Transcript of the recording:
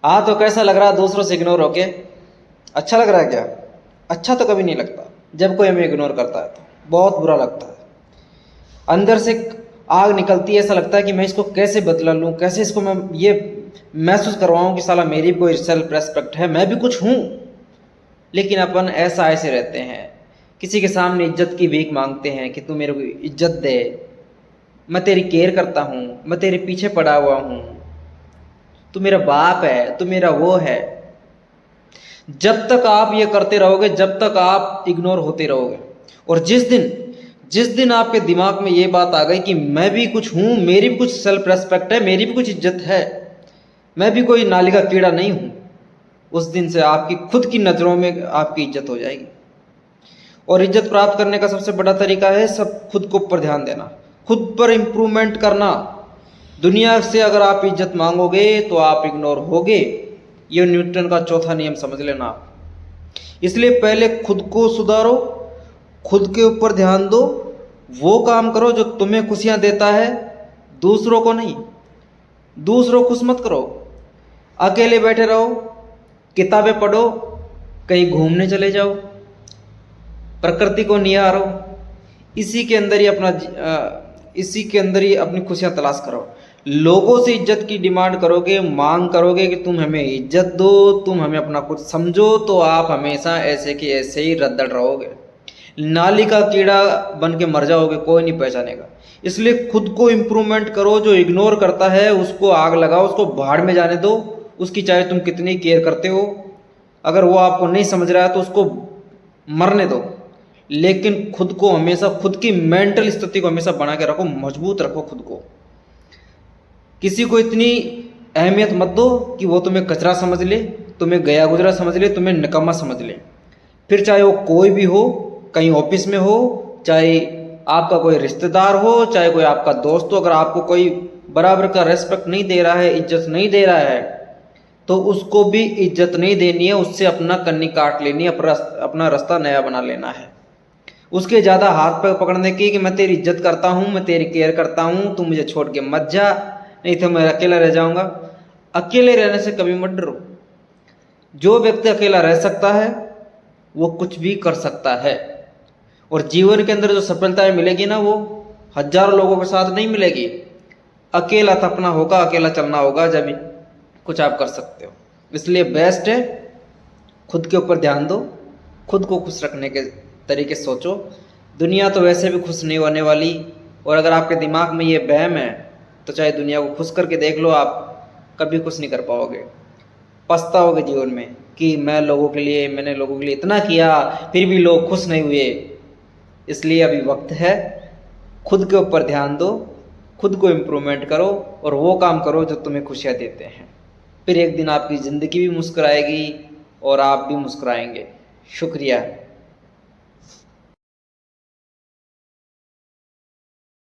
हाँ, तो कैसा लग रहा है दूसरों से इग्नोर होके? अच्छा लग रहा है क्या? अच्छा तो कभी नहीं लगता। जब कोई हमें इग्नोर करता है तो बहुत बुरा लगता है। अंदर से आग निकलती है, ऐसा लगता है कि मैं इसको कैसे बदला लूँ, कैसे इसको मैं ये महसूस करवाऊँ कि साला मेरी भी कोई सेल्फ रेस्पेक्ट है, मैं भी कुछ हूँ। लेकिन अपन ऐसा ऐसे रहते हैं, किसी के सामने इज्जत की भीख मांगते हैं कि तू मेरे को इज्जत दे, मैं तेरी केयर करता हूँ, मैं तेरे पीछे पड़ा हुआ हूँ, तू मेरा बाप है, तू मेरा वो है। जब तक आप ये करते रहोगे, जब तक आप इग्नोर होते रहोगे, और जिस दिन आपके दिमाग में ये बात आ गई कि मैं भी कुछ हूँ, मेरी भी कुछ सेल्फ रेस्पेक्ट है, मेरी भी कुछ इज्जत है, मैं भी कोई नाली का कीड़ा नहीं हूँ, उस दिन से आपकी खुद की नज़रों में आपकी इज्जत हो जाएगी। और इज्जत प्राप्त करने का सबसे बड़ा तरीका है सब खुद को ऊपर ध्यान देना, खुद पर इम्प्रूवमेंट करना। दुनिया से अगर आप इज्जत मांगोगे तो आप इग्नोर होगे। ये न्यूटन का चौथा नियम समझ लेना आप। इसलिए पहले खुद को सुधारो, खुद के ऊपर ध्यान दो, वो काम करो जो तुम्हें खुशियां देता है, दूसरों को नहीं। दूसरों को खुश मत करो, अकेले बैठे रहो, किताबें पढ़ो, कहीं घूमने चले जाओ, प्रकृति को निहारो, इसी के अंदर ही इसी के अंदर ही अपनी खुशियां तलाश करो। लोगों से इज्जत की डिमांड करोगे, मांग करोगे कि तुम हमें इज्जत दो, तुम हमें अपना कुछ समझो, तो आप हमेशा ऐसे कि ऐसे ही रद्दड़ रहोगे, नाली का कीड़ा बन के मर जाओगे, कोई नहीं पहचानेगा। इसलिए खुद को इम्प्रूवमेंट करो। जो इग्नोर करता है उसको आग लगाओ, उसको भाड़ में जाने दो, उसकी चाहे तुम कितनी केयर करते हो। अगर वो आपको नहीं समझ रहा है तो उसको मरने दो, लेकिन खुद को हमेशा, खुद की मेंटल स्थिति को हमेशा बना के रखो, मजबूत रखो खुद को। किसी को इतनी अहमियत मत दो कि वो तुम्हें कचरा समझ ले, तुम्हें गया गुजरा समझ ले, तुम्हें निकम्मा समझ ले। फिर चाहे वो कोई भी हो, कहीं ऑफिस में हो, चाहे आपका कोई रिश्तेदार हो, चाहे कोई आपका दोस्त हो, अगर आपको कोई बराबर का रेस्पेक्ट नहीं दे रहा है, इज्जत नहीं दे रहा है, तो उसको भी इज्जत नहीं देनी है, उससे अपना कन्नी काट लेनी है, अपना रास्ता नया बना लेना है। उसके ज़्यादा हाथ पर पकड़ने की कि मैं तेरी इज्जत करता हूँ, मैं तेरी केयर करता हूँ, तू मुझे छोड़ के मत जा, नहीं तो मैं अकेला रह जाऊँगा। अकेले रहने से कभी मत डरो। जो व्यक्ति अकेला रह सकता है वो कुछ भी कर सकता है, और जीवन के अंदर जो सफलताएं मिलेगी ना, वो हजारों लोगों के साथ नहीं मिलेगी। अकेला थकना होगा, अकेला चलना होगा, जब कुछ आप कर सकते हो। इसलिए बेस्ट है खुद के ऊपर ध्यान दो, खुद को खुश रखने के तरीके सोचो। दुनिया तो वैसे भी खुश नहीं होने वाली, और अगर आपके दिमाग में ये वहम है तो चाहे दुनिया को खुश करके देख लो, आप कभी खुश नहीं कर पाओगे। पछताओगे जीवन में कि मैंने लोगों के लिए इतना किया, फिर भी लोग खुश नहीं हुए। इसलिए अभी वक्त है, खुद के ऊपर ध्यान दो, खुद को इम्प्रूवमेंट करो, और वो काम करो जो तुम्हें खुशियाँ देते हैं। फिर एक दिन आपकी ज़िंदगी भी मुस्कुराएगी और आप भी मुस्कुराएंगे। शुक्रिया।